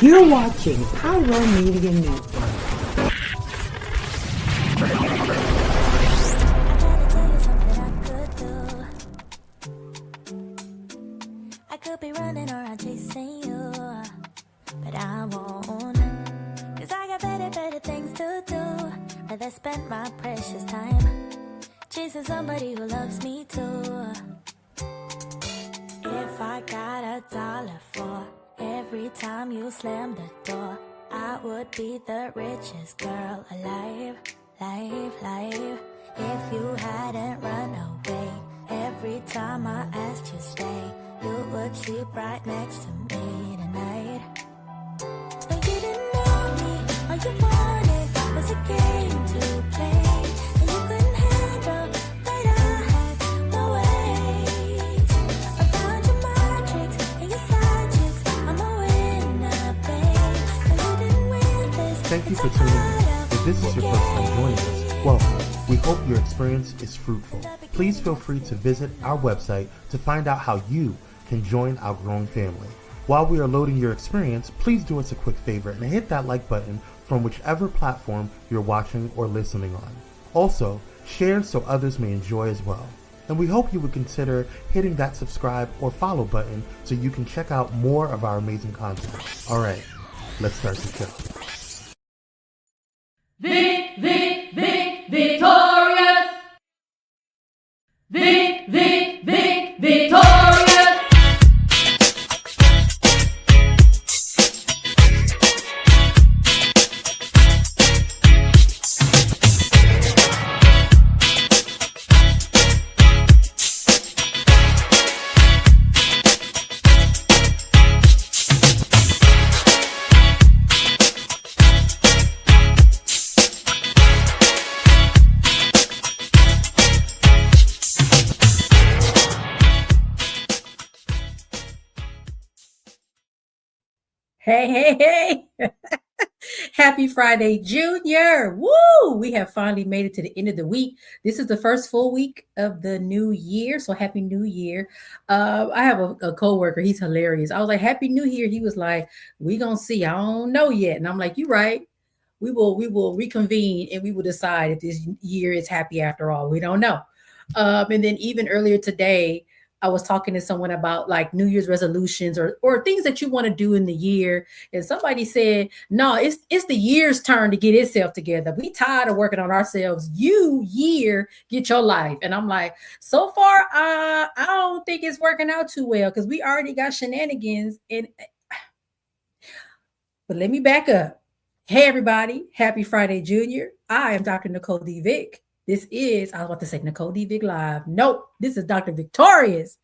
You're watching Pyro Media Network. I could be running around chasing you, but I won't. Cause I got better things to do. Rather spend my precious time chasing somebody who loves me too. If I got $1 for every time you slam the door, I would be the richest girl alive, life. If you hadn't run away every time I asked you stay, you would sleep right next to me tonight. And you didn't know me, all you wanted was a game to play, and you couldn't handle that I had my ways. About your mind tricks and your side chicks, I'm a winner, babe. And you didn't win this. Thank you for tuning in. If this is your first time joining us, welcome. We hope your experience is fruitful. Please feel free to visit our website to find out how you can join our growing family. While we are loading your experience, please do us a quick favor and hit that like button from whichever platform you're watching or listening on. Also, share so others may enjoy as well. And we hope you would consider hitting that subscribe or follow button so you can check out more of our amazing content. All right, let's start the show. Vick, Victorious! Vick, Victorious! Hey. Happy Friday, Junior. Woo! We have finally made it to the end of the week. This is the first full week of the new year. So happy new year. I have a coworker. He's hilarious. I was like, happy new year. He was like, we gonna see. I don't know yet. And I'm like, you're right. We will reconvene and we will decide if this year is happy after all. We don't know. And then even earlier today, I was talking to someone about like New Year's resolutions or things that you want to do in the year. And somebody said, no, it's the year's turn to get itself together. We tired of working on ourselves. You year, get your life. And I'm like, so far, I don't think it's working out too well because we already got shenanigans. But let me back up. Hey, everybody. Happy Friday, Junior. I am Dr. Nicole D. Vick. This is, I was about to say Nicole D. Vick Live. Nope, this is Dr. VICKtorious.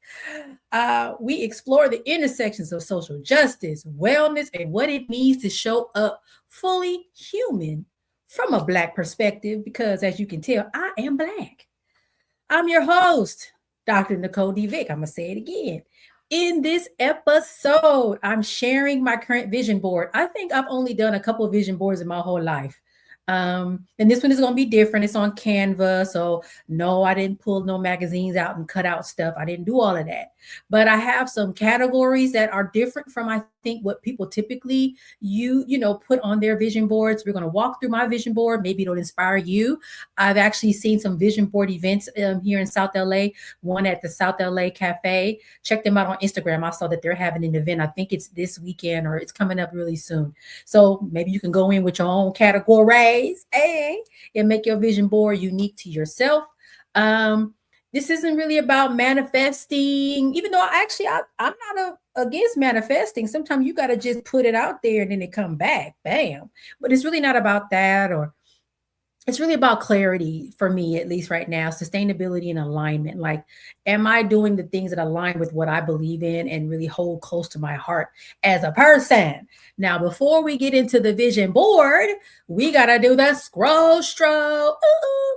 We explore the intersections of social justice, wellness, and what it means to show up fully human from a Black perspective, because as you can tell, I am Black. I'm your host, Dr. Nicole D. Vick. I'm going to say it again. In this episode, I'm sharing my current vision board. I think I've only done a couple of vision boards in my whole life. And this one is going to be different. It's on Canva. So no, I didn't pull no magazines out and cut out stuff. I didn't do all of that. But I have some categories that are different from, I think, what people typically put on their vision boards. We're going to walk through my vision board. Maybe it'll inspire you. I've actually seen some vision board events here in South LA, one at the South LA Cafe. Check them out on Instagram. I saw that they're having an event. I think it's this weekend or it's coming up really soon. So maybe you can go in with your own categories, and make your vision board unique to yourself. This isn't really about manifesting, even though I'm not against manifesting. Sometimes you got to just put it out there and then it come back, bam. But it's really not about that, or it's really about clarity for me, at least right now, sustainability and alignment. Like, am I doing the things that align with what I believe in and really hold close to my heart as a person? Now, before we get into the vision board, we got to do the scroll stroke. Ooh.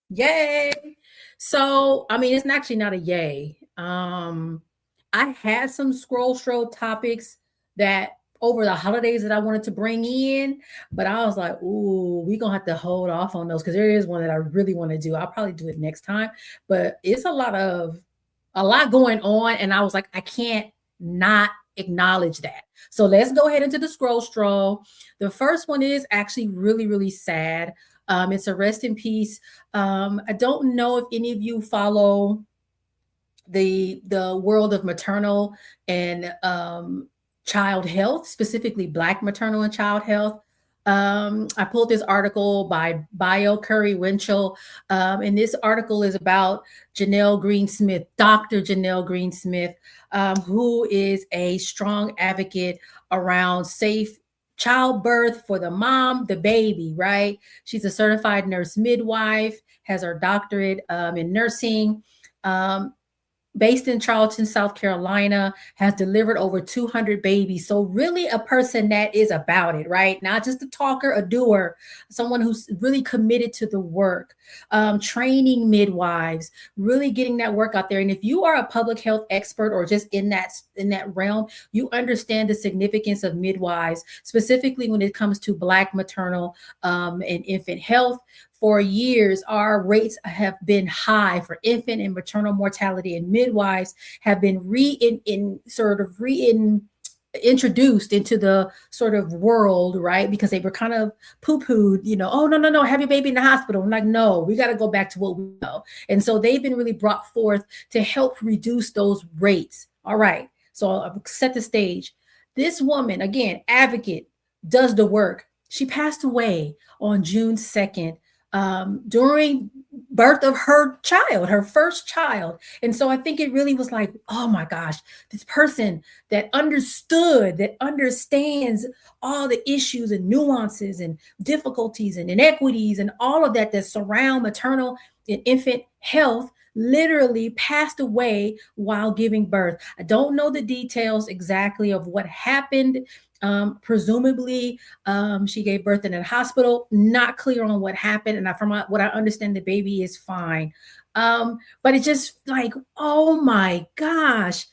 Yay. So, I mean, it's actually not a yay. I had some scroll stroke topics that over the holidays that I wanted to bring in, but I was like, ooh, we're going to have to hold off on those because there is one that I really want to do. I'll probably do it next time, but it's a lot of a lot going on. And I was like, I can't not acknowledge that. So let's go ahead into the scroll stroll. The first one is actually really, really sad. It's a rest in peace. I don't know if any of you follow the world of maternal and child health, specifically Black maternal and child health. I pulled this article by Bio Curry Winchell, and this article is about Janelle Greensmith, Dr. Janelle Greensmith, who is a strong advocate around safe childbirth for the mom, the baby, right? She's a certified nurse midwife, has her doctorate in nursing. Based in Charleston, South Carolina, has delivered over 200 babies. So really a person that is about it, right? Not just a talker, a doer, someone who's really committed to the work, training midwives, really getting that work out there. And if you are a public health expert or just in that realm, you understand the significance of midwives, specifically when it comes to Black maternal and infant health. For years, our rates have been high for infant and maternal mortality, and midwives have been introduced into the sort of world, right? Because they were kind of poo-pooed, oh, no, have your baby in the hospital. I'm like, no, we got to go back to what we know. And so they've been really brought forth to help reduce those rates. All right, so I'll set the stage. This woman, again, advocate, does the work. She passed away on June 2nd. During birth of her child, her first child. And so I think it really was like, oh my gosh, this person that understands all the issues and nuances and difficulties and inequities and all of that surround maternal and infant health literally passed away while giving birth. I don't know the details exactly of what happened. Presumably, she gave birth in a hospital. Not clear on what happened. And from what I understand, the baby is fine. But it's just like, oh my gosh.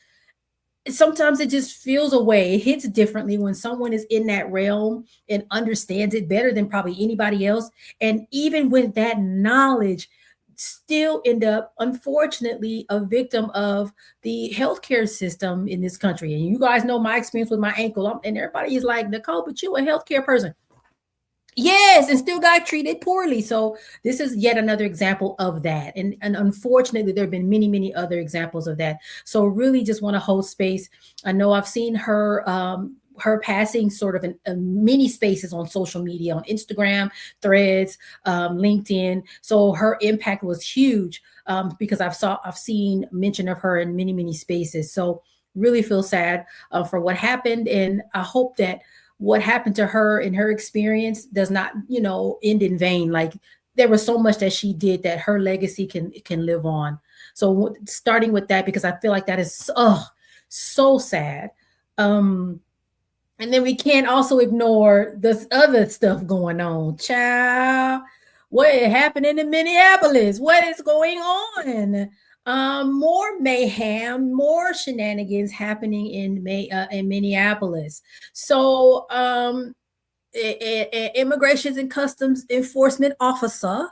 Sometimes it just feels a way. It hits differently when someone is in that realm and understands it better than probably anybody else. And even with that knowledge, still end up, unfortunately, a victim of the healthcare system in this country. And you guys know my experience with my ankle. And everybody is like, Nicole, but you a healthcare person. Yes, and still got treated poorly. So this is yet another example of that. And unfortunately, there have been many, many other examples of that. So really just want to hold space. I know I've seen her passing sort of in many spaces on social media, on Instagram, Threads, LinkedIn. So her impact was huge because I've seen mention of her in many, many spaces. So really feel sad for what happened. And I hope that what happened to her in her experience does not, end in vain. Like there was so much that she did that her legacy can live on. So starting with that, because I feel like that is so sad. And then we can't also ignore this other stuff going on. Child, what happened in Minneapolis? What is going on? More mayhem, more shenanigans happening in Minneapolis. So, Immigration and Customs Enforcement officer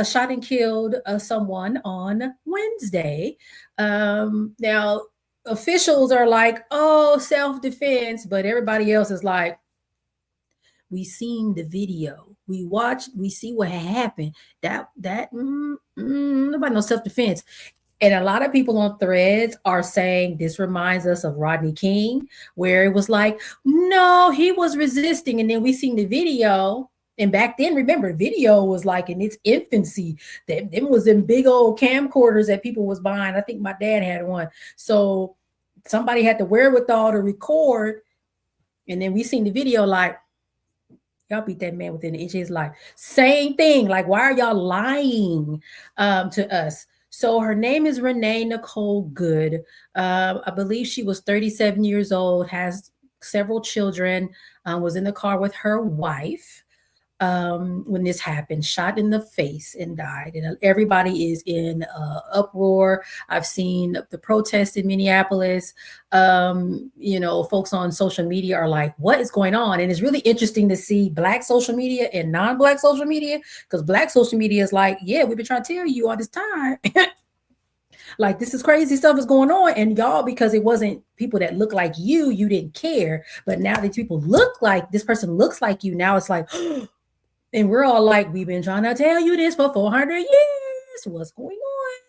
shot and killed someone on Wednesday. Now, officials are like, oh, self-defense, but everybody else is like, we seen the video, we watched, we see what happened. Nobody knows self-defense. And a lot of people on Threads are saying this reminds us of Rodney King, where it was like, no, he was resisting. And then we seen the video. And back then, remember, video was like in its infancy. Them was in big old camcorders that people was buying. I think my dad had one. So somebody had the wherewithal to record. And then we seen the video like, y'all beat that man within an inch of his life. Same thing. Like, why are y'all lying to us? So her name is Renee Nicole Good. I believe she was 37 years old, has several children, was in the car with her wife when this happened, shot in the face and died. And everybody is in uproar. I've seen the protests in Minneapolis. Folks on social media are like, what is going on? And it's really interesting to see Black social media and non-Black social media, because Black social media is like, yeah, we've been trying to tell you all this time. Like this is crazy stuff is going on. And y'all, because it wasn't people that look like you didn't care. But now that people look like this person looks like you, now it's like, and we're all like, we've been trying to tell you this for 400 years. What's going on?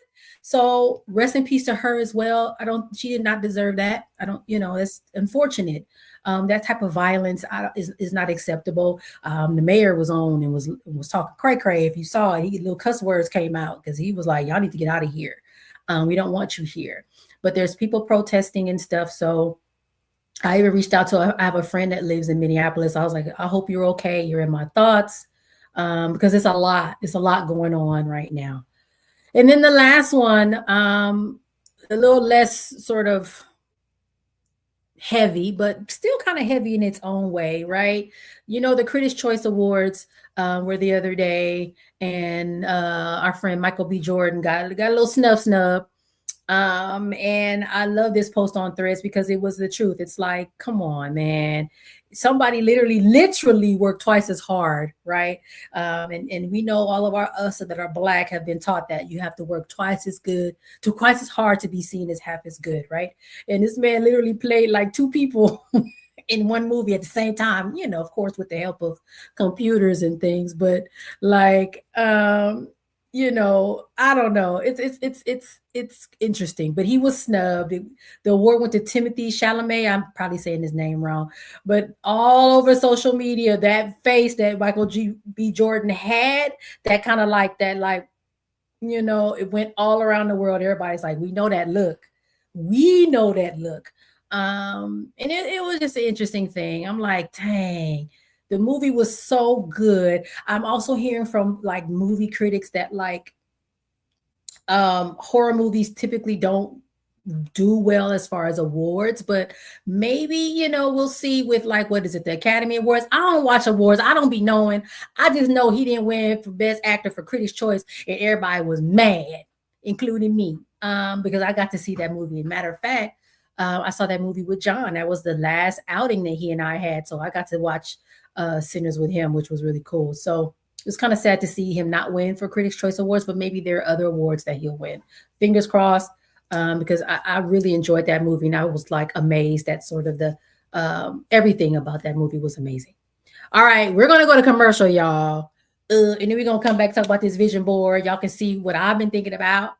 So rest in peace to her as well. She did not deserve that. It's unfortunate. That type of violence is not acceptable. The mayor was on and was talking cray. If you saw it, little cuss words came out because he was like, y'all need to get out of here. We don't want you here. But there's people protesting and stuff. So I even reached out to, I have a friend that lives in Minneapolis. I was like, I hope you're okay. You're in my thoughts. Because it's a lot going on right now. And then the last one, a little less sort of heavy, but still kind of heavy in its own way, right? The Critics' Choice Awards were the other day, and our friend Michael B. Jordan got a little snub. And I love this post on Threads because it was the truth. It's like, come on, man. Somebody literally worked twice as hard, right? And we know all of us that are Black have been taught that you have to work twice as hard to be seen as half as good, right? And this man literally played like two people in one movie at the same time, of course, with the help of computers and things, but like, I don't know. It's interesting, but he was snubbed. The award went to Timothy Chalamet. I'm probably saying his name wrong, but all over social media, that face that Michael B. Jordan had, that kind of like that, like, it went all around the world. Everybody's like, we know that look. And it was just an interesting thing. I'm like, dang. The movie was so good. I'm also hearing from like movie critics that like horror movies typically don't do well as far as awards, but maybe, we'll see with like, what is it? The Academy Awards. I don't watch awards. I don't be knowing. I just know he didn't win for Best Actor for Critics' Choice, and everybody was mad, including me, because I got to see that movie. Matter of fact, I saw that movie with John. That was the last outing that he and I had. So I got to watch Sinners with him, which was really cool. So it was kind of sad to see him not win for Critics' Choice Awards, but maybe there are other awards that he'll win. Fingers crossed, because I really enjoyed that movie, and I was like amazed at sort of the everything about that movie was amazing. All right, we're gonna go to commercial, y'all, and then we're gonna come back and talk about this vision board. Y'all can see what I've been thinking about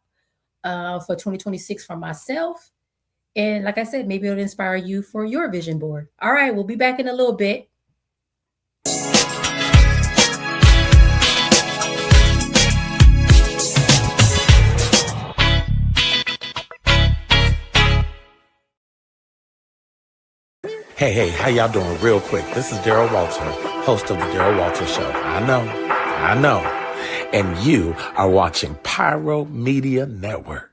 for 2026 for myself. And like I said, maybe it'll inspire you for your vision board. All right, we'll be back in a little bit. Hey, how y'all doing? Real quick, this is Daryl Walter, host of the Daryl Walter Show. I know. And you are watching Pyro Media Network.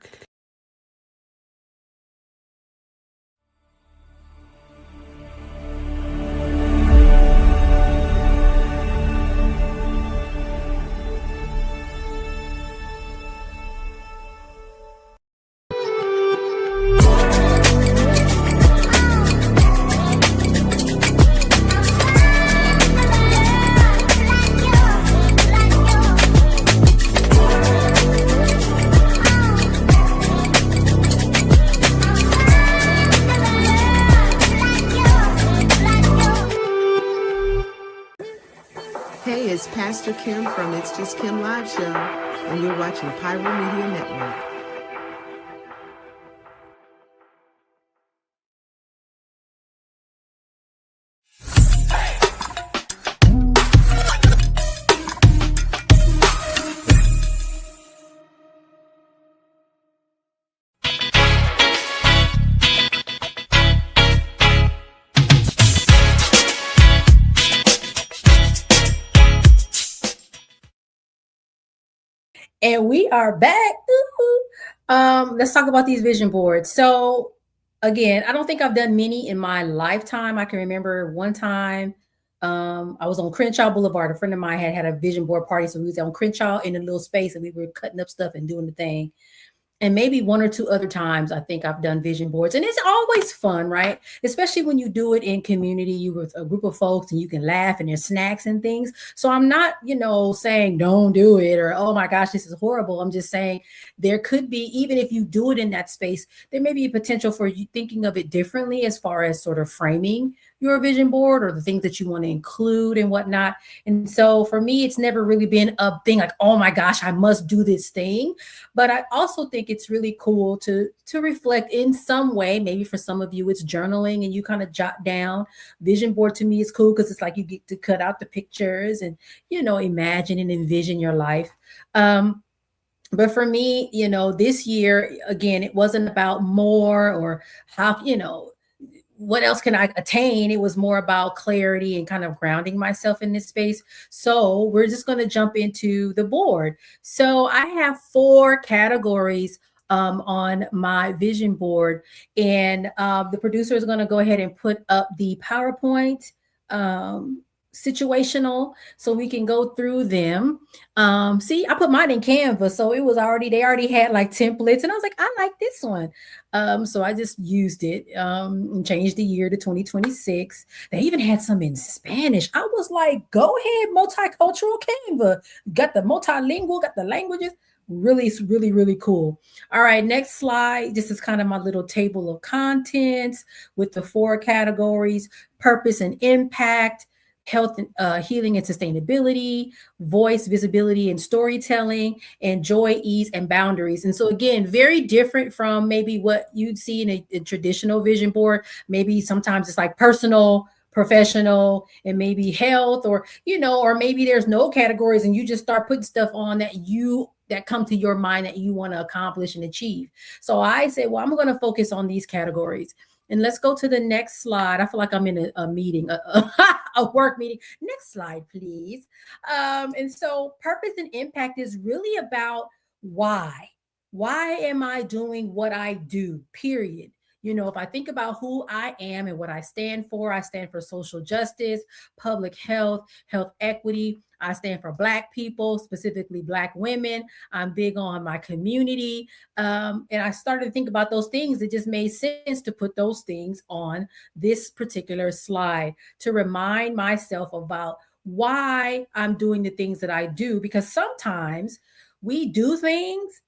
Hey, it's Pastor Kim from It's Just Kim Live Show, and you're watching Pyro Media Network. And we are back. Let's talk about these vision boards. So again, I don't think I've done many in my lifetime. I can remember one time I was on Crenshaw Boulevard. A friend of mine had a vision board party. So we was on Crenshaw in a little space and we were cutting up stuff and doing the thing. and maybe one or two other times I think I've done vision boards, and it's always fun, right? Especially when you do it in community, you with a group of folks and you can laugh and there's snacks and things. So I'm not, saying don't do it or, oh my gosh, this is horrible. I'm just saying there could be, even if you do it in that space, there may be a potential for you thinking of it differently as far as sort of framing your vision board or the things that you want to include and whatnot. And so for me, it's never really been a thing like, oh my gosh, I must do this thing. But I also think it's really cool to reflect in some way. Maybe for some of you, it's journaling and you kind of jot down. Vision board to me is cool because it's like you get to cut out the pictures and, imagine and envision your life. But for me, this year, again, it wasn't about more or how, what else can I attain? It was more about clarity and kind of grounding myself in this space. So we're just going to jump into the board. So I have 4 categories on my vision board, and the producer is going to go ahead and put up the PowerPoint situational so we can go through them. See, I put mine in Canva, so it was they already had like templates, and I was like, I like this one. So I just used it and changed the year to 2026. They even had some in Spanish. I was like, go ahead, multicultural Canva. Got the multilingual, got the languages. Really, really, really cool. All right, next slide. This is kind of my little table of contents with the 4 categories: purpose and impact, health, healing and sustainability, voice, visibility and storytelling, and joy, ease, and boundaries. And so again, very different from maybe what you'd see in a traditional vision board. Maybe sometimes it's like personal, professional, and maybe health, or or maybe there's no categories and you just start putting stuff on that come to your mind that you want to accomplish and achieve. So I say, well, I'm going to focus on these categories. And let's go to the next slide. I feel like I'm in a meeting, a work meeting. Next slide, please. And so purpose and impact is really about why. Why am I doing what I do, period? If I think about who I am and what I stand for social justice, public health, health equity. I stand for Black people, specifically Black women. I'm big on my community. And I started to think about those things. It just made sense to put those things on this particular slide to remind myself about why I'm doing the things that I do, because sometimes we do things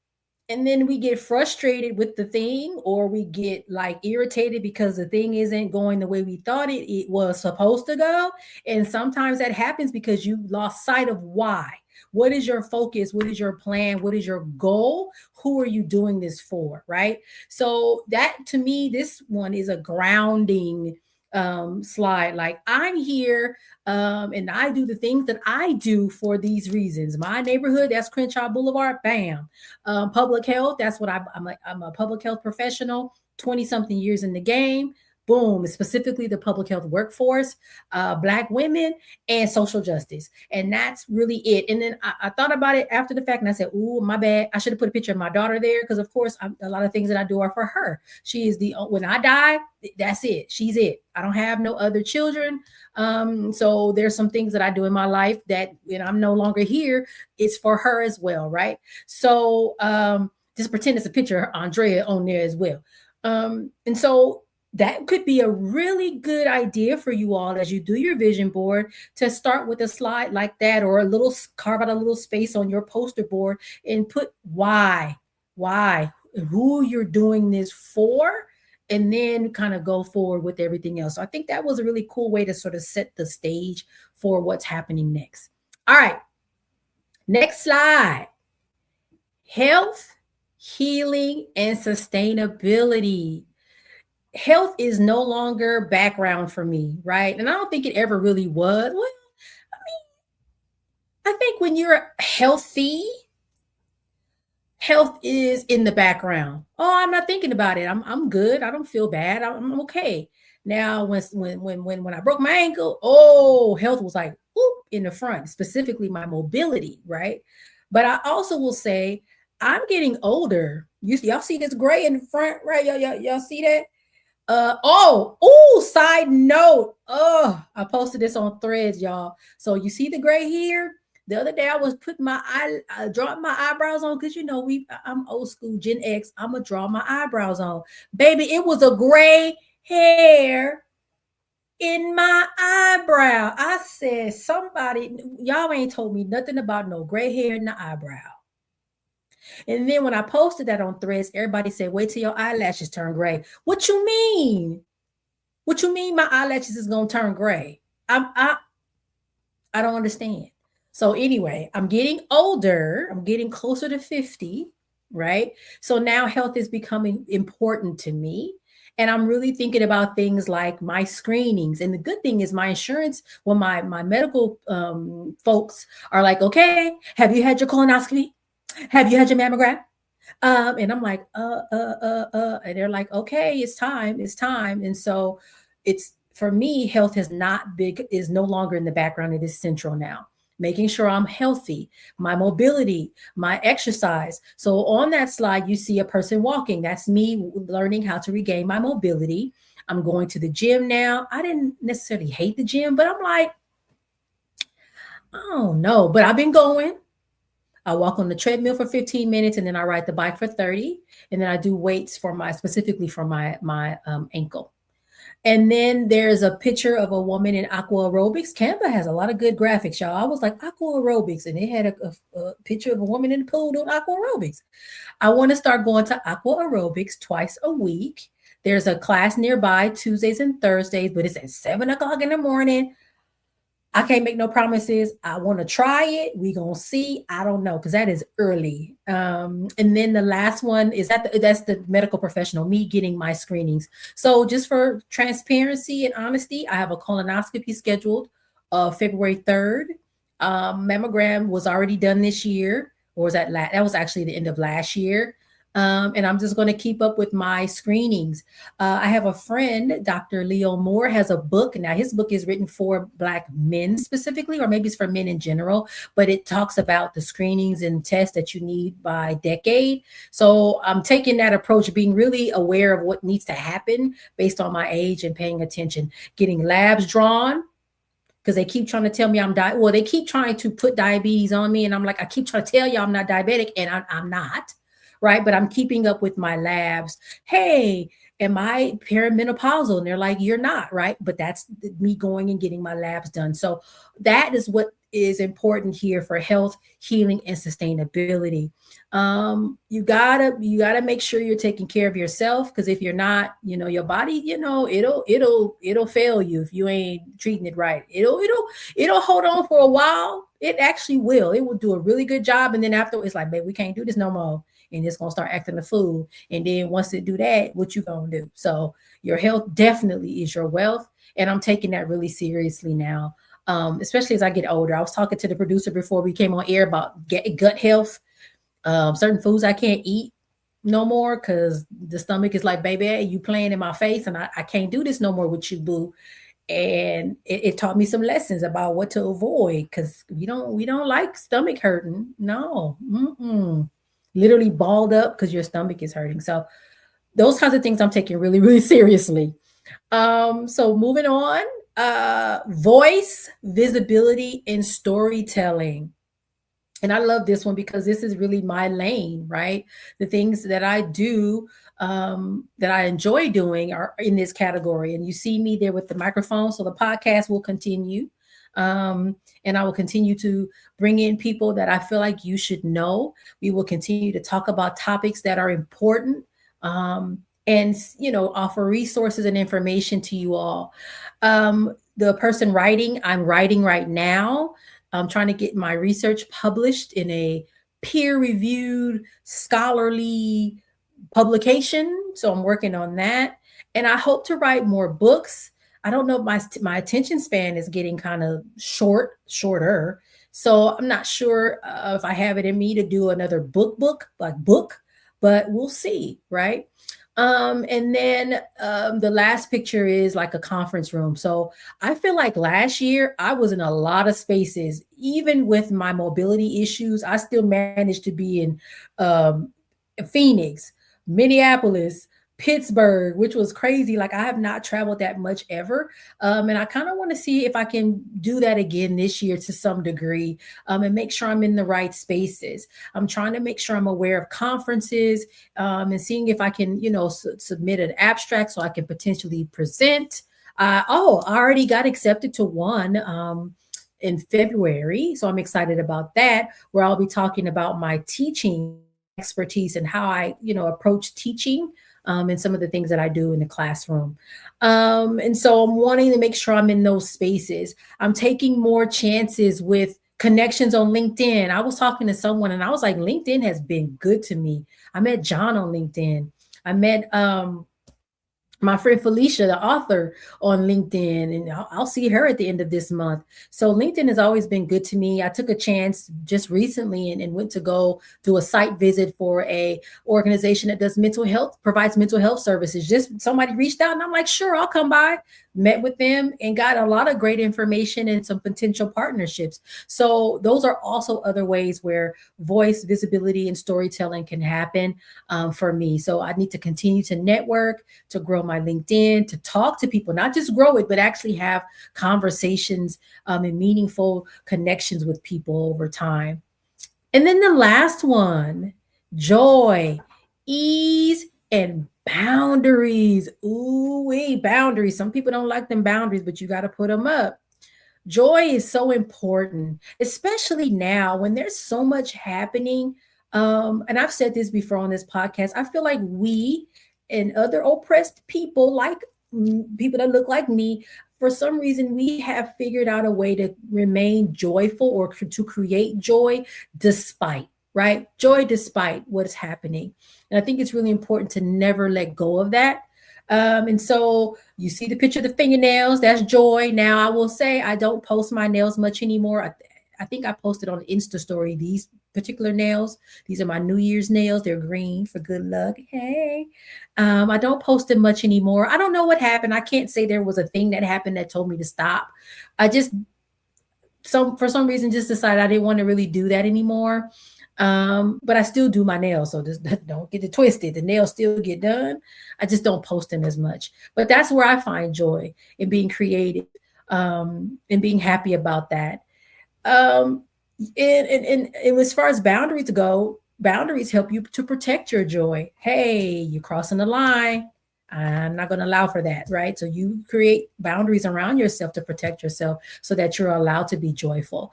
and then we get frustrated with the thing, or we get like irritated because the thing isn't going the way we thought it was supposed to go. And sometimes that happens because you lost sight of why. What is your focus? What is your plan? What is your goal? Who are you doing this for? Right. So that, to me, this one is a grounding slide. Like, I'm here and I do the things that I do for these reasons. My neighborhood, that's Crenshaw Boulevard, bam. Public health, that's what I'm a public health professional, 20 something years in the game. Boom, specifically the public health workforce, Black women, and social justice. And that's really it. And then I thought about it after the fact and I said, ooh, my bad. I should have put a picture of my daughter there because, of course, a lot of things that I do are for her. She is when I die, that's it. She's it. I don't have no other children. So there's some things that I do in my life that when I'm no longer here, it's for her as well, right? So just pretend it's a picture of Andrea on there as well. And so that could be a really good idea for you all as you do your vision board, to start with a slide like that, or carve out a little space on your poster board and put why, who you're doing this for, and then kind of go forward with everything else. So I think that was a really cool way to sort of set the stage for what's happening next. All right, next slide. Health, healing, and sustainability. Health is no longer background for me, right? And I don't think it ever really was. Well, I think when you're healthy, health is in the background. Oh, I'm not thinking about it. I'm good. I don't feel bad. I'm okay. Now, when I broke my ankle, health was like in the front, specifically my mobility, right? But I also will say I'm getting older. Y'all see this gray in the front, right? Y'all see that? Side note. I posted this on Threads, y'all. So you see the gray here? The other day I was putting drawing my eyebrows on because I'm old school Gen X. I'm gonna draw my eyebrows on, baby. It was a gray hair in my eyebrow. I said, somebody, y'all ain't told me nothing about no gray hair in the eyebrow. And then when I posted that on Threads, everybody said, wait till your eyelashes turn gray. What you mean? What you mean my eyelashes is gonna turn gray? I don't understand. So anyway, I'm getting older. I'm getting closer to 50, right? So now health is becoming important to me. And I'm really thinking about things like my screenings. And the good thing is my insurance, well, my medical folks are like, okay, have you had your colonoscopy? Have you had your mammogram? And I'm like, and they're like, okay, it's time. And so it's, for me, health is no longer in the background. It is central now. Making sure I'm healthy, my mobility, my exercise. So on that slide, you see a person walking. That's me learning how to regain my mobility. I'm going to the gym now. I didn't necessarily hate the gym, but I'm like, I don't know, but I've been going. I walk on the treadmill for 15 minutes and then I ride the bike for 30. And then I do weights specifically for my ankle. And then there's a picture of a woman in aqua aerobics. Canva has a lot of good graphics, y'all. I was like, aqua aerobics. And it had a picture of a woman in the pool doing aqua aerobics. I want to start going to aqua aerobics twice a week. There's a class nearby Tuesdays and Thursdays, but it's at 7 o'clock in the morning. I can't make no promises. I want to try it. We gonna see. I don't know, because that is early. And then the last one is that's the medical professional, me getting my screenings. So just for transparency and honesty, I have a colonoscopy scheduled February 3rd. Mammogram was already done this year, or was that was actually the end of last year. And I'm just going to keep up with my screenings. I have a friend, Dr. Leo Moore, has a book. Now, his book is written for Black men specifically, or maybe it's for men in general, but it talks about the screenings and tests that you need by decade. So I'm taking that approach, being really aware of what needs to happen based on my age and paying attention, getting labs drawn, because they keep trying to tell me they keep trying to put diabetes on me. And I'm like, I keep trying to tell you I'm not diabetic, and I'm not. Right. But I'm keeping up with my labs. Hey, am I perimenopausal? And they're like, you're not. Right. But that's me going and getting my labs done. So that is what is important here for health, healing, and sustainability. You gotta make sure you're taking care of yourself, because if you're not, your body, it'll fail you if you ain't treating it right. It'll hold on for a while. It actually will. It will do a really good job. And then after, it's like, babe, we can't do this no more. And it's going to start acting a fool. And then once it do that, what you going to do? So your health definitely is your wealth. And I'm taking that really seriously now, especially as I get older. I was talking to the producer before we came on air about gut health. Certain foods I can't eat no more because the stomach is like, baby, you playing in my face and I can't do this no more with you, boo. And it taught me some lessons about what to avoid, because we don't like stomach hurting. No. Literally balled up because your stomach is hurting. So those kinds of things I'm taking really, really seriously. So moving on, voice, visibility, and storytelling. And I love this one because this is really my lane, right? The things that I do, that I enjoy doing, are in this category. And you see me there with the microphone. So the podcast will continue. And I will continue to bring in people that I feel like you should know. We will continue to talk about topics that are important, and offer resources and information to you all. The person writing, I'm writing right now. I'm trying to get my research published in a peer-reviewed, scholarly publication. So I'm working on that. And I hope to write more books. I don't know, my attention span is getting kind of shorter. So I'm not sure if I have it in me to do another book, but we'll see, right? And then the last picture is like a conference room. So I feel like last year I was in a lot of spaces. Even with my mobility issues, I still managed to be in Phoenix, Minneapolis, Pittsburgh, which was crazy. Like I have not traveled that much ever. And I kind of want to see if I can do that again this year to some degree, and make sure I'm in the right spaces. I'm trying to make sure I'm aware of conferences, and seeing if I can, submit an abstract so I can potentially present. I already got accepted to one in February. So I'm excited about that, where I'll be talking about my teaching expertise and how I, approach teaching, and some of the things that I do in the classroom. And so I'm wanting to make sure I'm in those spaces. I'm taking more chances with connections on LinkedIn. I was talking to someone and I was like, LinkedIn has been good to me. I met John on LinkedIn. I met my friend Felicia, the author, on LinkedIn, and I'll see her at the end of this month. So LinkedIn has always been good to me. I took a chance just recently and went to go do a site visit for a organization that does provides mental health services. Just somebody reached out and I'm like, sure, I'll come by. Met with them and got a lot of great information and some potential partnerships. So those are also other ways where voice, visibility, and storytelling can happen for me. So I need to continue to network, to grow my LinkedIn, to talk to people, not just grow it, but actually have conversations and meaningful connections with people over time. And then the last one, joy, ease, and boundaries. Ooh, boundaries. Some people don't like them boundaries, but you got to put them up. Joy is so important, especially now when there's so much happening. And I've said this before on this podcast. I feel like we and other oppressed people, like people that look like me, for some reason, we have figured out a way to remain joyful or to create joy despite, right? Joy despite what's happening. And I think it's really important to never let go of that. And so you see the picture of the fingernails, that's joy. Now I will say I don't post my nails much anymore. I think I posted on Insta story these particular nails. These are my New Year's nails. They're green for good luck. Hey, I don't post them much anymore. I don't know what happened. I can't say there was a thing that happened that told me to stop. I just, for some reason, just decided I didn't want to really do that anymore. But I still do my nails. So just don't get it twisted. The nails still get done. I just don't post them as much. But that's where I find joy in being creative, and being happy about that. And as far as boundaries go, boundaries help you to protect your joy. Hey, you're crossing the line. I'm not going to allow for that, right? So you create boundaries around yourself to protect yourself so that you're allowed to be joyful.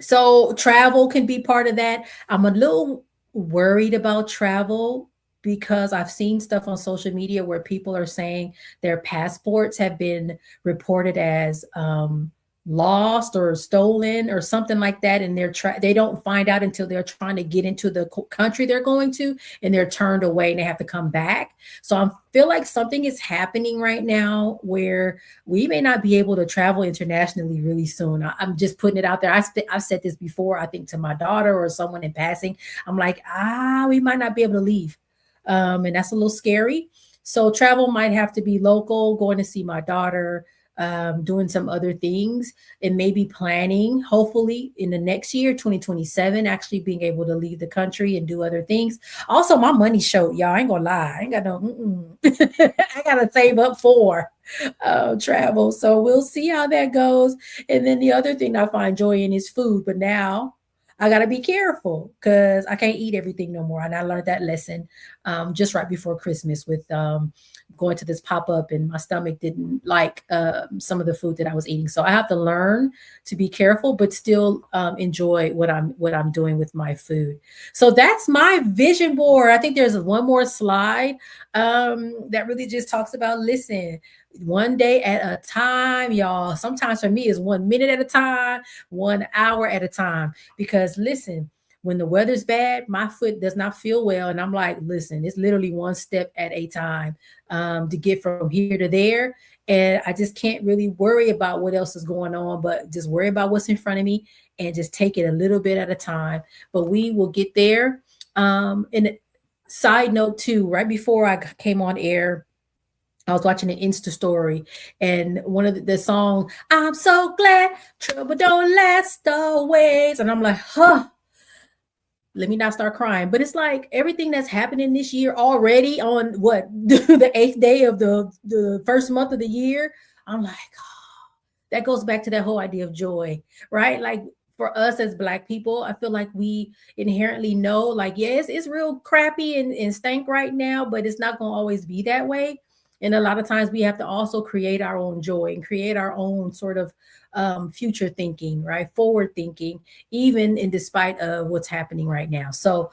So travel can be part of that. I'm a little worried about travel because I've seen stuff on social media where people are saying their passports have been reported as lost or stolen or something like that, and they don't find out until they're trying to get into the country they're going to, and they're turned away and they have to come back. So I feel like something is happening right now where we may not be able to travel internationally really soon. I'm just putting it out there. I've said this before, I think to my daughter or someone in passing. I'm like, we might not be able to leave, and that's a little scary. So travel might have to be local, going to see my daughter, doing some other things, and maybe planning, hopefully in the next year, 2027, actually being able to leave the country and do other things. Also, my money short, y'all. I ain't gonna lie. I ain't got no, I gotta save up for travel. So we'll see how that goes. And then the other thing I find joy in is food. But now I got to be careful because I can't eat everything no more. And I learned that lesson just right before Christmas with going to this pop-up, and my stomach didn't like some of the food that I was eating. So I have to learn to be careful, but still enjoy what I'm doing with my food. So that's my vision board. I think there's one more slide that really just talks about, listen, one day at a time, y'all. Sometimes for me it's 1 minute at a time, 1 hour at a time, because listen, when the weather's bad, my foot does not feel well. And I'm like, listen, it's literally one step at a time to get from here to there. And I just can't really worry about what else is going on, but just worry about what's in front of me and just take it a little bit at a time. But we will get there. And side note too, right before I came on air, I was watching an Insta story, and one of the song, I'm so glad trouble don't last always. And I'm like, let me not start crying, but it's like everything that's happening this year already on what the 8th day of the first month of the year. I'm like, oh, that goes back to that whole idea of joy, right? Like for us as Black people, I feel like we inherently know, like, yes, it's real crappy and stank right now, but it's not going to always be that way. And a lot of times we have to also create our own joy and create our own sort of future thinking, right? Forward thinking, even in despite of what's happening right now. So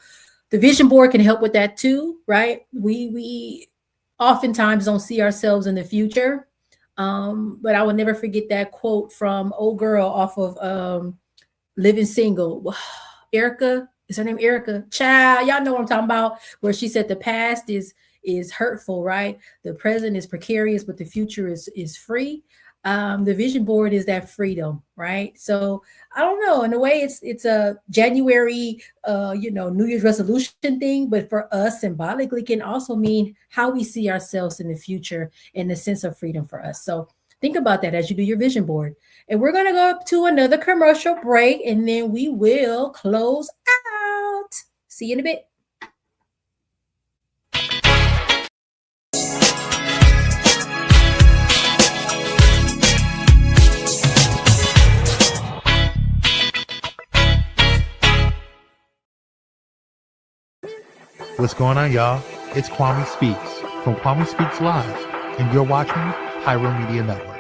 the vision board can help with that too, right? We oftentimes don't see ourselves in the future. But I will never forget that quote from old girl off of Living Single. Erica, is her name Erica? Child, y'all know what I'm talking about. Where she said the past is hurtful, right? The present is precarious, but the future is free. The vision board is that freedom, right? So I don't know. In a way, it's a January, New Year's resolution thing, but for us, symbolically, can also mean how we see ourselves in the future and the sense of freedom for us. So think about that as you do your vision board. And we're gonna go up to another commercial break, and then we will close out. See you in a bit. What's going on, y'all? It's Kwame Speaks from Kwame Speaks Live, and you're watching Pyro Media Network.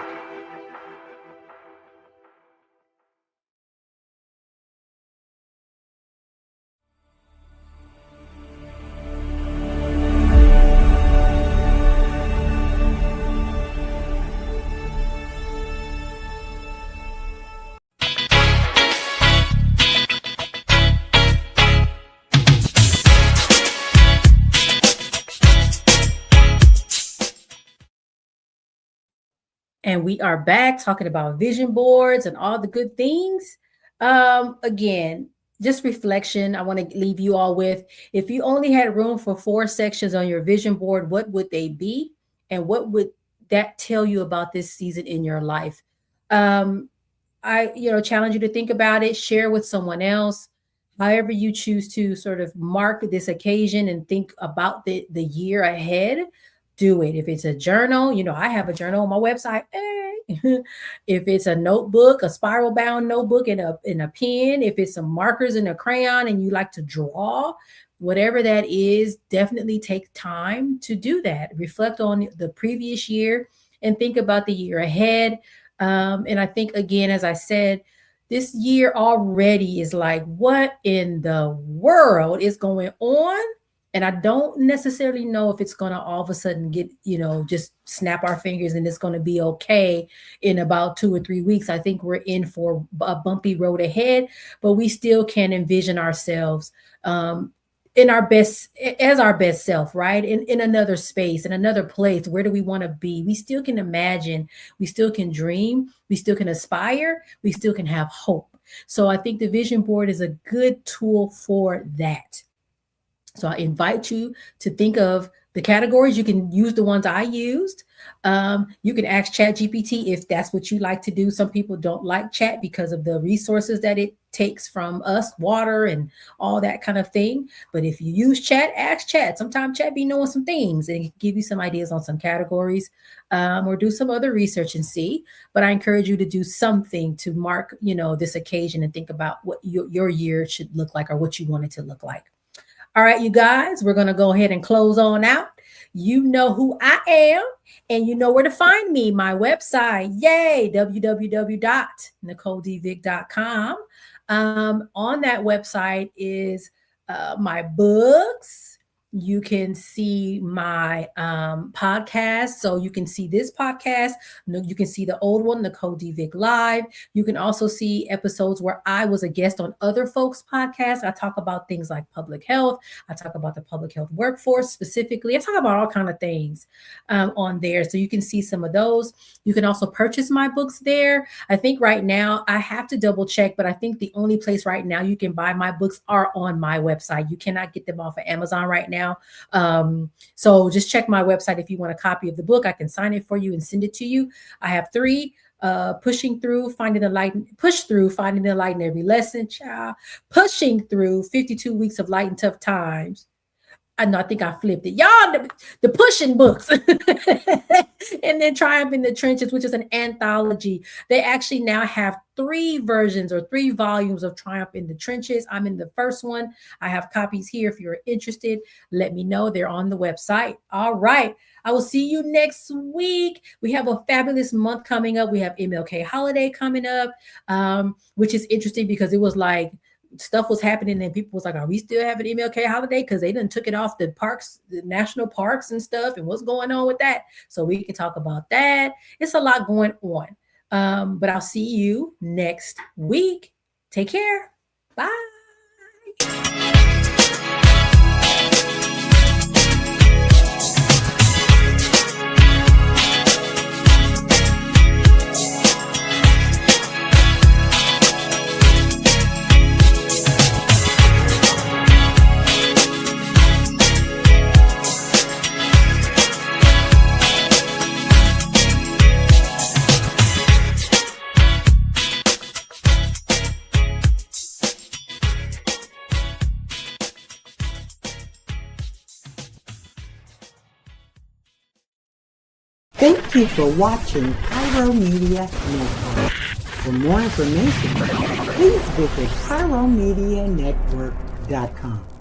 And we are back talking about vision boards and all the good things. Again, just reflection. I want to leave you all with, if you only had room for 4 sections on your vision board, what would they be? And what would that tell you about this season in your life? I challenge you to think about it, share with someone else, however you choose to sort of mark this occasion and think about the year ahead. Do it. If it's a journal, I have a journal on my website. Hey. If it's a notebook, a spiral bound notebook and a pen, if it's some markers and a crayon and you like to draw, whatever that is, definitely take time to do that. Reflect on the previous year and think about the year ahead. And I think, again, as I said, this year already is like, what in the world is going on? And I don't necessarily know if it's going to all of a sudden get, just snap our fingers and it's going to be okay in about 2 or 3 weeks. I think we're in for a bumpy road ahead, but we still can envision ourselves in our best self, right? In another space, in another place. Where do we want to be? We still can imagine, we still can dream, we still can aspire, we still can have hope. So I think the vision board is a good tool for that. So I invite you to think of the categories. You can use the ones I used. You can ask ChatGPT if that's what you like to do. Some people don't like chat because of the resources that it takes from us, water and all that kind of thing. But if you use chat, ask chat. Sometimes chat be knowing some things and it can give you some ideas on some categories, or do some other research and see. But I encourage you to do something to mark, this occasion and think about what your year should look like or what you want it to look like. All right, you guys, we're going to go ahead and close on out. You know who I am, and you know where to find me. My website, yay, www.nicoledvick.com. On that website is my books. You can see my podcast. So you can see this podcast. You can see the old one, Nicole D. Vick Live. You can also see episodes where I was a guest on other folks' podcasts. I talk about things like public health. I talk about the public health workforce specifically. I talk about all kinds of things on there. So you can see some of those. You can also purchase my books there. I think right now, I have to double check, but I think the only place right now you can buy my books are on my website. You cannot get them off of Amazon right now. So just check my website if you want a copy of the book. I can sign it for you and send it to you. I have 3 pushing through, finding the light, push through, finding the light in every lesson, child, pushing through 52 weeks of light and tough times. I know, I think I flipped it. Y'all, the pushing books. And then Triumph in the Trenches, which is an anthology. They actually now have 3 versions or 3 volumes of Triumph in the Trenches. I'm in the first one. I have copies here. If you're interested, let me know. They're on the website. All right. I will see you next week. We have a fabulous month coming up. We have MLK holiday coming up, which is interesting because it was like, stuff was happening and people was like, are we still having MLK holiday? Because they done took it off the parks, the national parks and stuff, and what's going on with that. So we can talk about that. It's a lot going on. But I'll see you next week. Take care. Bye. Thank you for watching Pyro Media Network. For more information, please visit pyromedianetwork.com.